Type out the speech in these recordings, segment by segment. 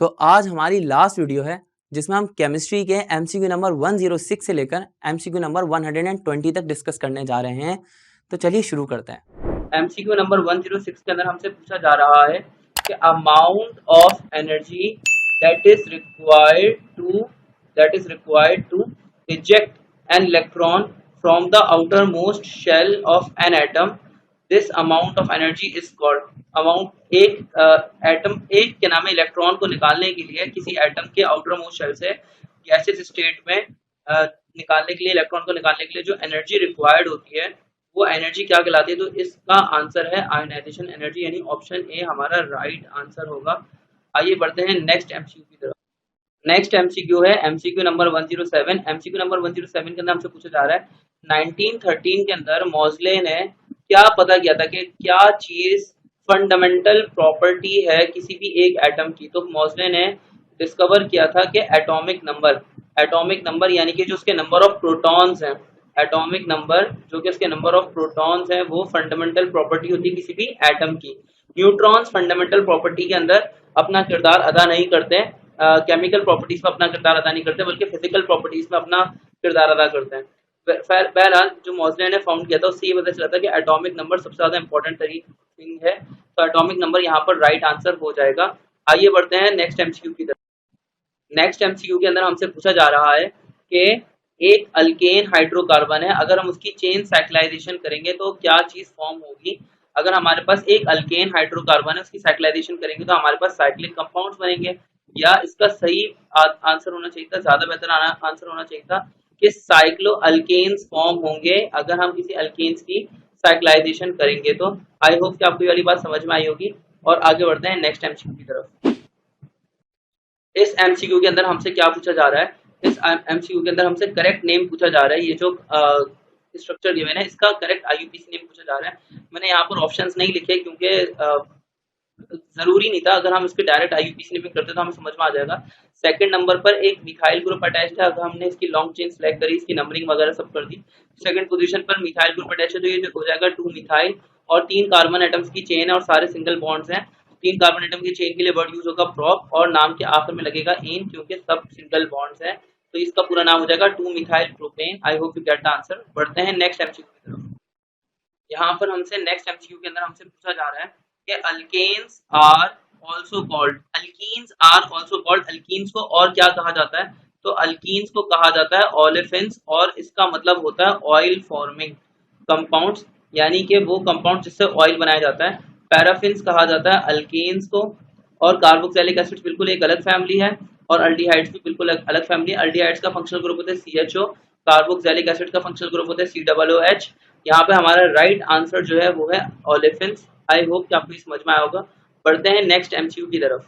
तो आज हमारी लास्ट वीडियो है जिसमें हम केमिस्ट्री के एमसीक्यू नंबर 106 से लेकर एमसीक्यू नंबर 120 तक डिस्कस करने जा रहे हैं। तो चलिए शुरू करते हैं। एमसीक्यू नंबर 106 के अंदर हमसे पूछा जा रहा है कि amount of energy that is required to eject an electron from the outermost shell of an atom. This amount of energy is called amount एक के नाम इलेक्ट्रॉन को निकालने के लिए किसी एटम के आउटर मोस्ट शेल से गैसेस स्टेट में निकालने के लिए इलेक्ट्रॉन को निकालने के लिए जो एनर्जी रिक्वायर्ड होती है वो एनर्जी क्या कहलाती है। तो इसका आंसर है आयोनाइजेशन एनर्जी, यानी ऑप्शन ए हमारा राइट आंसर होगा। आइए बढ़ते हैं नेक्स्ट एमसीक्यू की तरफ। नेक्स्ट एमसीक्यू है एमसीक्यू नंबर 107। एमसीक्यू नंबर 107 के अंदर हमसे पूछा जा रहा है 1913 के अंदर मॉजले ने क्या पता किया था कि क्या चीज फंडामेंटल प्रॉपर्टी है किसी भी एक एटम की। तो मॉजले ने डिस्कवर किया था कि एटॉमिक नंबर यानी कि जो उसके नंबर ऑफ प्रोटॉन्स हैं, एटॉमिक नंबर जो कि उसके नंबर ऑफ प्रोटॉन्स हैं वो फंडामेंटल प्रॉपर्टी होती है किसी भी एटम की। न्यूट्रॉन्स फंडामेंटल प्रॉपर्टी के अंदर अपना किरदार अदा नहीं करते, केमिकल प्रॉपर्टीज में अपना किरदार अदा नहीं करते, बल्कि फिजिकल प्रॉपर्टीज में अपना किरदार अदा करते हैं। बहरहाल जो मॉजले ने फाउंड किया था उससे ये पता चला था कि एटॉमिक नंबर सबसे ज्यादा इंपॉर्टेंट थिंग है। तो एटॉमिक नंबर यहाँ पर राइट आंसर हो जाएगा। आइए बढ़ते हैं नेक्स्ट एमसीक्यू की तरफ। नेक्स्ट एमसीक्यू के अंदर हमसे पूछा जा रहा है कि एक अल्केन हाइड्रोकार्बन है, अगर हम उसकी चेन साइक्लाइजेशन करेंगे तो क्या चीज फॉर्म होगी। अगर हमारे पास एक अल्केन हाइड्रोकार्बन है उसकी साइक्लाइजेशन करेंगे तो हमारे पास साइक्लिक कंपाउंड्स बनेंगे। या इसका सही आंसर होना चाहिए था, ज्यादा बेहतर आंसर होना चाहिए था कि साइक्लो अल्केन्स फॉर्म होंगे अगर हम किसी अल्केन्स की साइक्लाइजेशन करेंगे। तो आई होप कि आपको ये वाली बात समझ में आई होगी। और आगे बढ़ते हैं नेक्स्ट एमसीक्यू की तरफ। इस एमसीक्यू के अंदर हमसे क्या पूछा जा रहा है, इस एमसीक्यू के अंदर हमसे करेक्ट नेम पूछा जा रहा है। ये जो स्ट्रक्चर गिवन है इसका करेक्ट आईयूपीसी नेम पूछा जा रहा है। मैंने यहाँ पर ऑप्शंस नहीं लिखे क्योंकि जरूरी नहीं था, अगर हम इसके डायरेक्ट आईयूपीसी नेमिंग करते तो हमें समझ में आ जाएगा। सेकंड नंबर पर एक मिथाइल ग्रुप अटैच्ड है, अगर हमने इसकी लॉन्ग चेन सेलेक्ट करी, इसकी नंबरिंग वगैरह सब कर दी। सेकंड पोजीशन पर मिथाइल ग्रुप अटैच्ड है तो ये हो जाएगा 2 मिथाइल। और 3 कार्बन एटम्स की चेन है और सारे सिंगल बॉन्ड्स हैं। 3 कार्बन एटम की चेन के लिए वर्ड यूज होगा प्रॉप और नाम के आखिर में लगेगा एन क्योंकि सब सिंगल बॉन्ड्स हैं। तो इसका पूरा नाम हो जाएगा 2 methyl propane. I hope you get the answer. बढ़ते हैं नेक्स्ट एमसीक्यू की तरफ। यहाँ पर हमसे नेक्स्ट एमसीक्यू के अंदर हमसे पूछा जा रहा है कि alkanes are also called alkenes को और क्या कहा जाता है। तो अल्कीन्स को कहा जाता है ओलेफिन्स और इसका मतलब होता है ऑयल फॉर्मिंग कंपाउंड्स, यानी कि वो कंपाउंड जिससे ऑयल बनाया जाता है। पैराफिन्स कहा जाता है अल्केन्स को। और कार्बोक्सिलिक एसिड बिल्कुल एक अलग फैमिली है और अल्डिहाइड्स भी बिल्कुल अलग फैमिली है। अल्डिहाइड्स का फंक्शनल ग्रुप होता है CHO, कार्बोक्सिलिक एसिड का फंक्शनल ग्रुप होता है COOH। यहाँ पे हमारा राइट आंसर जो है वो है ओलेफिन्स। आई होप कि आपको समझ में आया होगा। बढ़ते हैं नेक्स्ट एमसीक्यू की तरफ।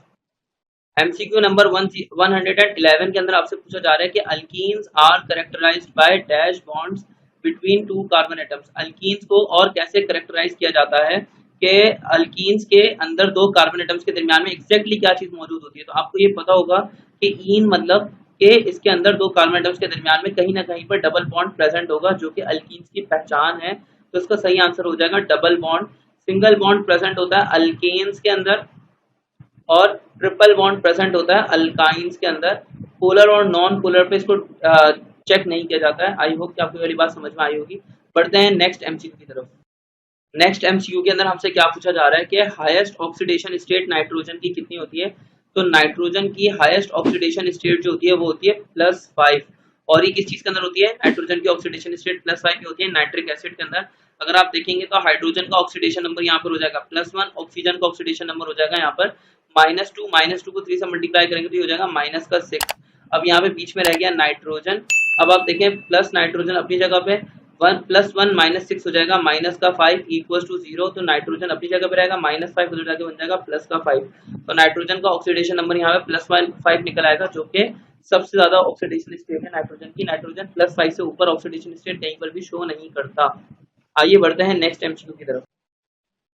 एमसीक्यू नंबर 111 के अंदर आपसे पूछा जा रहा है कि alkenes are characterised by dash bonds between 2 carbon atoms. Alkenes को और कैसे कैरेक्टराइज किया जाता है कि अल्कीन्स के अंदर 2 कार्बन एटम्स के दरमियान में एग्जैक्टली क्या चीज मौजूद होती है। तो आपको ये पता होगा कि ईन मतलब कि इसके अंदर 2 कार्बन एटम्स के दरमियान में कहीं ना कहीं पर डबल बॉन्ड प्रेजेंट होगा जो कि अल्कीन्स की पहचान है। तो इसका सही आंसर हो जाएगा double bond. Single bond present होता है अल्केन्स के अंदर और ट्रिपल बॉन्ड प्रेजेंट होता है अल्काइंस के अंदर। पोलर और नॉन पोलर पे इसको चेक नहीं किया जाता है। आई होप कि आपको वाली बात समझ में आई होगी। बढ़ते हैं नेक्स्ट एमसीक्यू की तरफ। नेक्स्ट एमसीक्यू के अंदर हमसे क्या पूछा जा रहा है कि हाईएस्ट ऑक्सीडेशन स्टेट नाइट्रोजन की कितनी होती है। तो नाइट्रोजन की हाईएस्ट ऑक्सीडेशन स्टेट जो होती है वो होती है +5। और ये किस चीज के अंदर होती है, नाइट्रोजन की ऑक्सीडेशन स्टेट +5 की होती है नाइट्रिक एसिड के अंदर। अगर आप देखेंगे तो हाइड्रोजन का ऑक्सीडेशन नंबर यहाँ पर हो जाएगा +1, ऑक्सीजन का ऑक्सीडेशन नंबर हो जाएगा यहाँ पर -2 को 3 से मल्टीप्लाई करेंगे तो ये हो जाएगा -6। अब यहाँ पे बीच में रह गया नाइट्रोजन। अब आप देखें प्लस नाइट्रोजन अपनी जगह पे 1 +1 -6 हो जाएगा, -5 = 0। तो नाइट्रोजन अपनी जगह पे रहेगा, -5 उधर जाके बन जाएगा +5। तो नाइट्रोजन का ऑक्सीडेशन नंबर यहाँ पे +5 निकल आएगा जो कि सबसे ज्यादा ऑक्सीडेशन स्टेट है नाइट्रोजन की। नाइट्रोजन +5 से ऊपर ऑक्सीडेशन स्टेट कहीं पर भी शो नहीं करता। आइए बढ़ते हैं नेक्स्ट एमसीक्यू की तरफ।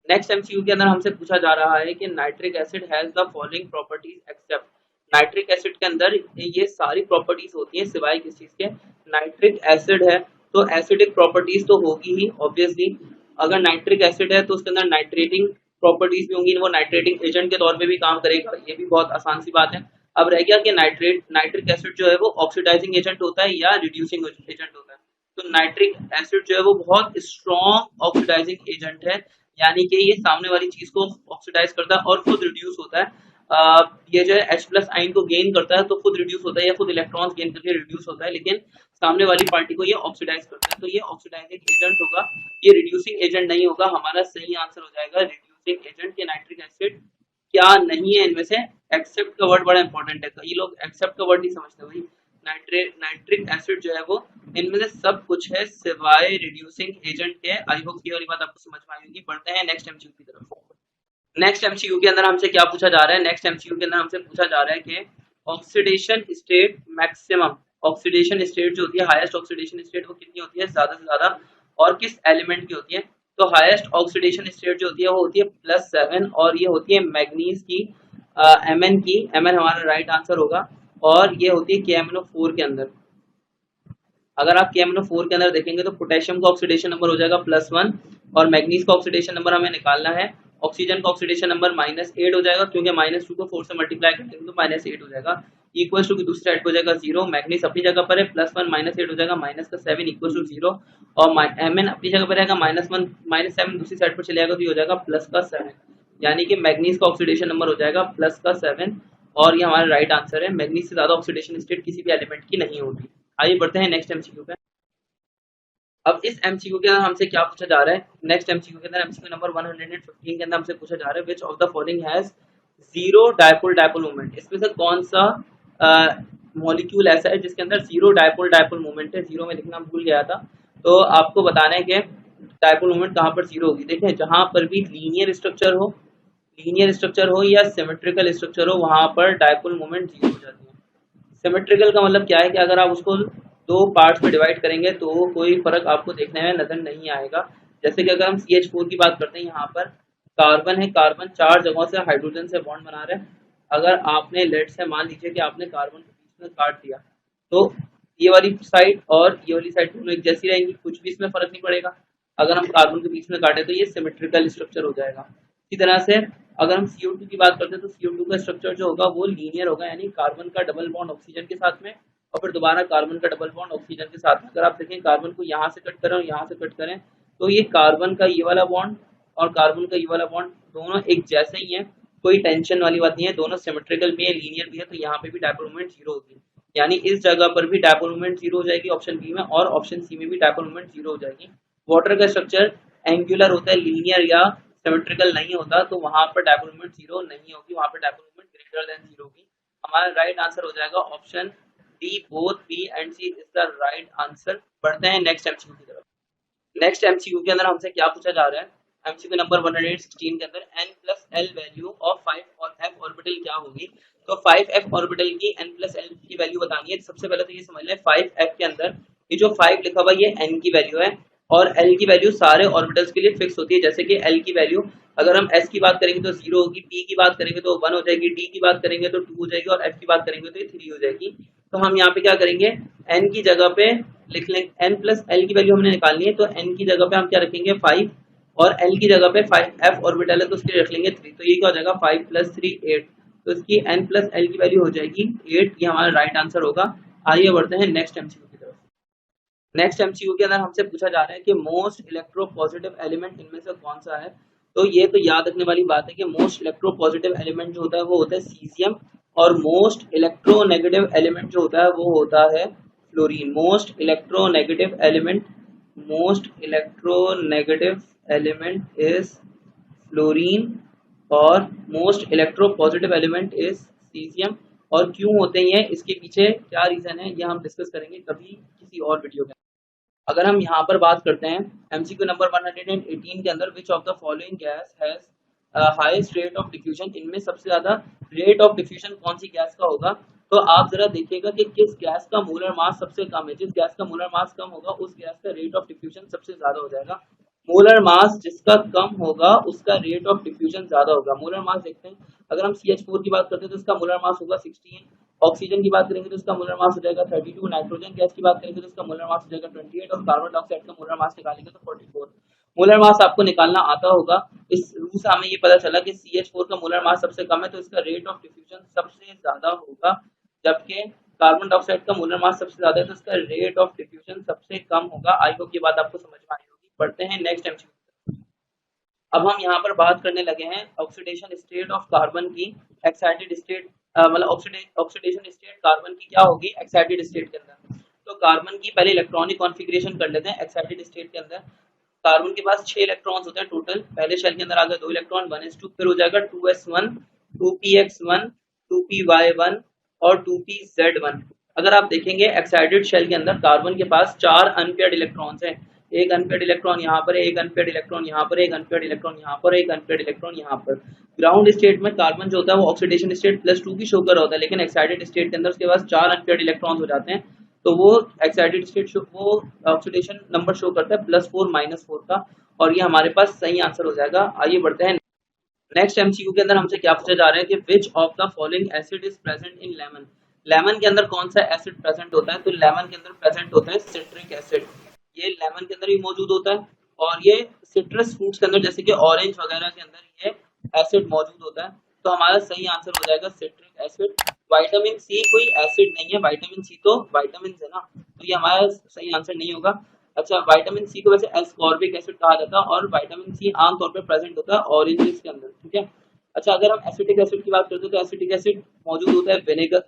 नेक्स्ट एमसीक्यू के अंदर हमसे पूछा जा रहा है कि nitric acid has the following properties except. Nitric acid के अंदर ये सारी प्रॉपर्टीज होती हैं सिवाय किस चीज के। नाइट्रिक एसिड है तो एसिडिक प्रॉपर्टीज तो होगी ही ऑब्वियसली। अगर नाइट्रिक एसिड है तो उसके अंदर नाइट्रेटिंग प्रॉपर्टीज भी होंगी, वो नाइट्रेटिंग एजेंट के तौर पे भी काम करेगा, ये भी बहुत आसान सी बात है। अब रह गया कि नाइट्रिक एसिड जो है वो ऑक्सीडाइजिंग एजेंट होता है या रिड्यूसिंग एजेंट होता है। तो नाइट्रिक एसिड जो है वो बहुत स्ट्रॉन्ग ऑक्सीडाइजिंग एजेंट है, यानी कि ये सामने वाली चीज को ऑक्सीडाइज करता है और खुद रिड्यूस होता है। ये जो है H प्लस आयन को गेन करता है तो खुद रिड्यूस होता है या खुद इलेक्ट्रॉन्स गेन करके रिड्यूस होता है, लेकिन सामने वाली पार्टी को ये ऑक्सीडाइज करता है, तो ये ऑक्सीडाइजिंग एजेंट होगा, ये रिड्यूसिंग एजेंट नहीं होगा। हमारा सही आंसर हो जाएगा रिड्यूसिंग एजेंट के नाइट्रिक एसिड क्या नहीं है इनमें से। एक्सेप्ट का वर्ड बड़ा इंपॉर्टेंट है, कई लोग एक्सेप्ट का वर्ड नहीं समझते भाई। नाइट्रिक एसिड जो है वो इनमें से सब कुछ है सिवाय रिड्यूसिंग एजेंट के। आई होप ये वाली बात आपको समझ में आई होगी। बढ़ते हैं नेक्स्ट एमसीक्यू की तरफ। नेक्स्ट एमसीक्यू के अंदर हमसे क्या पूछा जा रहा है, नेक्स्ट एमसीक्यू के अंदर हमसे पूछा जा रहा है कि oxidation state maximum, oxidation state जो होती है, हाईएस्ट ऑक्सीडेशन स्टेट वो कितनी होती है ज्यादा से ज्यादा, और किस एलिमेंट की होती है। तो हाईएस्ट ऑक्सीडेशन स्टेट जो होती है वो होती है +7 और ये होती है मैग्नीज की, Mn की, Mn हमारा राइट आंसर होगा, और ये होती है KMnO4 के अंदर। अगर आप KMnO4 के अंदर देखेंगे तो पोटेशियम का ऑक्सीडेशन नंबर हो जाएगा +1 और मैग्नीज का ऑक्सीडेशन नंबर हमें निकालना है। ऑक्सीजन का ऑक्सीडेशन नंबर -8 हो जाएगा, क्योंकि -2 को 4 से मल्टीप्लाई करेंगे तो -8 हो जाएगा। इक्वल टू की दूसरी साइड पर हो जाएगा 0, मैग्नीज अपनी जगह पर है, +1 -8 हो जाएगा, -7 इक्वल टू 0, और Mn अपनी जगह पर रहेगा, -1 -7 दूसरी साइड पर चले जाएगा तो ये हो जाएगा +7, यानी कि मैग्नीज का ऑक्सीडेशन नंबर हो जाएगा +7, और ये हमारा राइट आंसर है। मैग्नीज से ज्यादा ऑक्सीडेशन स्टेट किसी भी एलिमेंट की नहीं होगी। आइए बढ़ते हैं नेक्स्ट एमसीक्यू पे। अब इस एमसीक्यू के अंदर हमसे क्या पूछा जा रहा है, नेक्स्ट एमसीक्यू के अंदर एमसीक्यू नंबर 115 के अंदर हमसे पूछा जा रहा है which of the following has zero dipole dipole movement. इसमें से कौन सा मॉलिक्यूल ऐसा है जिसके अंदर जीरो डायपोल डायपोल मूवमेंट है। जीरो में लिखना भूल गया था, तो आपको बताना है कि डायपोल मूवमेंट कहाँ पर जीरो होगी। देखें, जहां पर भी लीनियर स्ट्रक्चर हो या सिमेट्रिकल स्ट्रक्चर हो, वहां पर डायपोल मूवमेंट जीरो हो जाती है। सिमेट्रिकल का मतलब क्या है कि अगर आप उसको दो पार्ट्स में डिवाइड करेंगे तो कोई फर्क आपको देखने में नजर नहीं आएगा। जैसे कि अगर हम CH4 की बात करते हैं, यहाँ पर कार्बन है, कार्बन 4 जगहों से हाइड्रोजन से बॉन्ड बना रहा है। अगर आपने लेट से मान लीजिए कि आपने कार्बन को बीच में काट दिया, तो ये वाली साइड और ये वाली साइड दोनों एक जैसी रहेंगी, कुछ भी इसमें फर्क नहीं पड़ेगा। अगर हम कार्बन के बीच में काटे तो ये सिमेट्रिकल स्ट्रक्चर हो जाएगा। इसी तरह से अगर हम CO2 की बात करते हैं तो CO2 का स्ट्रक्चर जो होगा वो लीनियर होगा, यानी कार्बन का डबल बॉन्ड ऑक्सीजन के साथ में और फिर दोबारा कार्बन का डबल बॉन्ड ऑक्सीजन के साथ में। अगर आप देखें कार्बन को यहाँ से कट करें और यहाँ से कट करें तो ये कार्बन का ये वाला बॉन्ड और कार्बन का ये वाला बॉन्ड दोनों एक जैसे ही है, कोई टेंशन वाली बात नहीं है, दोनों सिमेट्रिकल भी है, लीनियर भी है, तो यहाँ पे भी डायपोल मूवमेंट जीरो होगी। यानी इस जगह पर भी डायपोल मूवमेंट जीरो हो जाएगी ऑप्शन बी में, और ऑप्शन सी में भी डायपोल मूवमेंट जीरो हो जाएगी। वाटर का स्ट्रक्चर एंगुलर होता है, लीनियर या सिमेट्रिकल नहीं होता, तो वहां पर डायपोल मूवमेंट जीरो नहीं होगी, वहां पर dipole movement greater than zero होगी। हमारा राइट आंसर हो जाएगा option D, both B and C is the right answer. बढ़ते हैं नेक्स्ट एमसीक्यू की तरफ। नेक्स्ट एमसीक्यू के अंदर हमसे क्या पूछा जा रहा है, एमसीक्यू नंबर 116 के अंदर n+l वैल्यू ऑफ 5 और f ऑर्बिटल क्या होगी। तो 5f ऑर्बिटल की n+l की वैल्यू बतानी है। सबसे पहले तो ये समझ लें 5f के अंदर ये जो 5 लिखा हुआ ये n की वैल्यू है, और L की वैल्यू सारे ऑर्बिटल्स के लिए फिक्स होती है। जैसे कि L की वैल्यू अगर हम S की बात करेंगे तो 0 होगी, P की बात करेंगे तो 1 हो जाएगी, D की बात करेंगे तो 2 हो जाएगी, और F की बात करेंगे तो 3 हो जाएगी। तो हम यहाँ पे क्या करेंगे, N की जगह पे लिख लेंगे, n+l की वैल्यू हमने निकालनी है, तो N की जगह पे हम क्या रखेंगे 5, और L की जगह पे 5f ऑर्बिटल है तो उसके लिए रख लेंगे 3, तो ये क्या हो जाएगा 5 + 3 8, तो इसकी n+l की वैल्यू हो जाएगी 8, ये हमारा राइट आंसर होगा। आइए बढ़ते हैं नेक्स्ट एमसीक्यू की तरफ। नेक्स्ट एमसीक्यू के अंदर हमसे पूछा जा रहा है कि मोस्ट इलेक्ट्रोपॉजिटिव एलिमेंट इनमें से कौन सा है। तो ये तो याद रखने वाली बात है कि मोस्ट इलेक्ट्रोपॉजिटिव एलिमेंट जो होता है वो होता है सीजियम, और मोस्ट इलेक्ट्रोनेगेटिव एलिमेंट जो होता है वो होता है fluorine. Most electronegative element is fluorine, और most electropositive element is caesium. और क्यों होते हैं इसके पीछे क्या रीजन है ये हम डिस्कस करेंगे कभी किसी और वीडियो में। अगर हम यहाँ पर बात करते हैं एमसीक्यू नंबर 118 के अंदर which of the following gas has highest rate of diffusion, इनमें सबसे ज्यादा रेट ऑफ डिफ्यूजन कौन सी गैस का होगा। तो आप जरा देखिएगा कि किस गैस का मोलर मास सबसे कम है। जिस गैस का मोलर मास कम होगा उस गैस का रेट ऑफ डिफ्यूजन सबसे ज्यादा हो जाएगा। मोलर मास जिसका कम होगा उसका रेट ऑफ डिफ्यूजन ज्यादा होगा। मोलर मास देखते हैं, अगर हम CH4 की बात करते हैं तो इसका मोलर मास होगा 16, ऑक्सीजन की बात करेंगे तो इसका मोलर मास हो जाएगा 32, नाइट्रोजन गैस की बात करेंगे तो इसका मोलर मास हो जाएगा 28, और कार्बन डाइऑक्साइड का मोलर मास निकालेंगे तो 44। मोलर मास आपको निकालना आता होगा इस रूल से हमें ये पता चला कि CH4 का मोलर मास सबसे कम है तो इसका रेट ऑफ डिफ्यूजन सबसे ज्यादा होगा, जबकि कार्बन डाइऑक्साइड का मोलर मास सबसे ज्यादा है तो इसका रेट ऑफ डिफ्यूजन सबसे कम होगा। आई होप ये बात आपको समझ में आई होगी। पढ़ते हैं नेक्स्ट एमसीक्यू। अब हम यहाँ पर बात करने लगे हैं ऑक्सीडेशन स्टेट ऑफ कार्बन की। एक्साइटेड स्टेट मतलब ऑक्सीडेशन स्टेट कार्बन की क्या होगी एक्साइटेड स्टेट के अंदर। तो कार्बन की पहले इलेक्ट्रॉनिक कॉन्फ़िगरेशन कर लेते हैं। एक्साइटेड स्टेट के अंदर कार्बन के पास 6 इलेक्ट्रॉन्स होते हैं टोटल। पहले शेल के अंदर आ गए 2 इलेक्ट्रॉन 1s2, फिर हो जाएगा 2s1, 2px1, 2py1 और 2pz1। अगर आप देखेंगे एक्साइटेड शेल के अंदर कार्बन के पास 4 अनपेयर्ड इलेक्ट्रॉन्स हैं। एक अनपेयर्ड इलेक्ट्रॉन यहाँ पर है, एक अनपेयर्ड इलेक्ट्रॉन यहाँ पर, एक अनपेयर्ड इलेक्ट्रॉन यहाँ पर, एक अनपेयर्ड इलेक्ट्रॉन यहाँ पर। ग्राउंड स्टेट में कार्बन जो होता है वो ऑक्सीडेशन स्टेट +2 की शो कर रहा होता है, लेकिन एक्साइटेड स्टेट के अंदर उसके पास 4 अनपेयर्ड इलेक्ट्रॉन्स हो जाते हैं, तो वो एक्साइटेड स्टेट वो ऑक्सीडेशन नंबर शो करता है +4 -4 का, और ये हमारे पास सही आंसर हो जाएगा। आइए बढ़ते हैं नेक्स्ट एमसीक्यू के अंदर। हमसे क्या पूछा जा रहा है कि which of the following acid is present in lemon. Lemon के अंदर कौन सा एसिड प्रेजेंट होता है, तो लेमन के अंदर प्रेजेंट होता है सिट्रिक एसिड। ये लेमन के अंदर भी मौजूद होता है, और ये सिट्रस फ्रूट्स के अंदर जैसे कि ऑरेंज वगैरह के अंदर ये एसिड मौजूद होता है। तो हमारा सही आंसर हो जाएगा सिट्रिक एसिड। विटामिन सी कोई एसिड नहीं है, विटामिन सी तो विटामिन है ना, तो ये हमारा सही आंसर नहीं होगा। अच्छा, विटामिन सी को वैसे एस्कॉर्बिक एसिड कहा जाता है, और विटामिन सी आमतौर पर प्रेजेंट होता है ऑरेंजेस के अंदर, ठीक है। अच्छा, अगर हम एसिटिक एसिड की बात करते हैं तो एसिटिक एसिड मौजूद होता है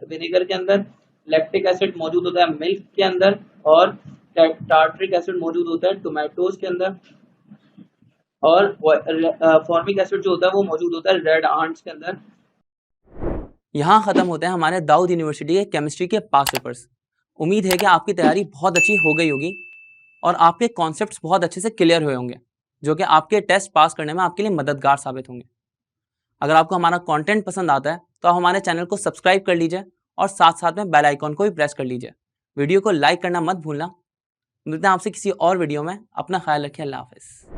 विनेगर के अंदर, लैक्टिक एसिड मौजूद होता है मिल्क के अंदर, और टार्ट्रिक एसिड मौजूद होता है टोमेटोज के अंदर, और फॉर्मिक एसिड जो होता है वो मौजूद होता है रेड आंट्स के अंदर। यहाँ खत्म होते हैं हमारे दाऊद यूनिवर्सिटी के केमिस्ट्री के पास पेपर्स। उम्मीद है कि आपकी तैयारी बहुत अच्छी हो गई होगी और आपके कॉन्सेप्ट्स बहुत अच्छे से क्लियर हुए होंगे, जो कि आपके टेस्ट पास करने में आपके लिए मददगार साबित होंगे। अगर आपको हमारा कंटेंट पसंद आता है तो आप हमारे चैनल को सब्सक्राइब कर लीजिए और साथ साथ में बेल आइकॉन को भी प्रेस कर लीजिए। वीडियो को लाइक करना मत भूलना। मिलते हैं आपसे किसी और वीडियो में। अपना ख्याल रखिए। अल्लाह हाफिज़।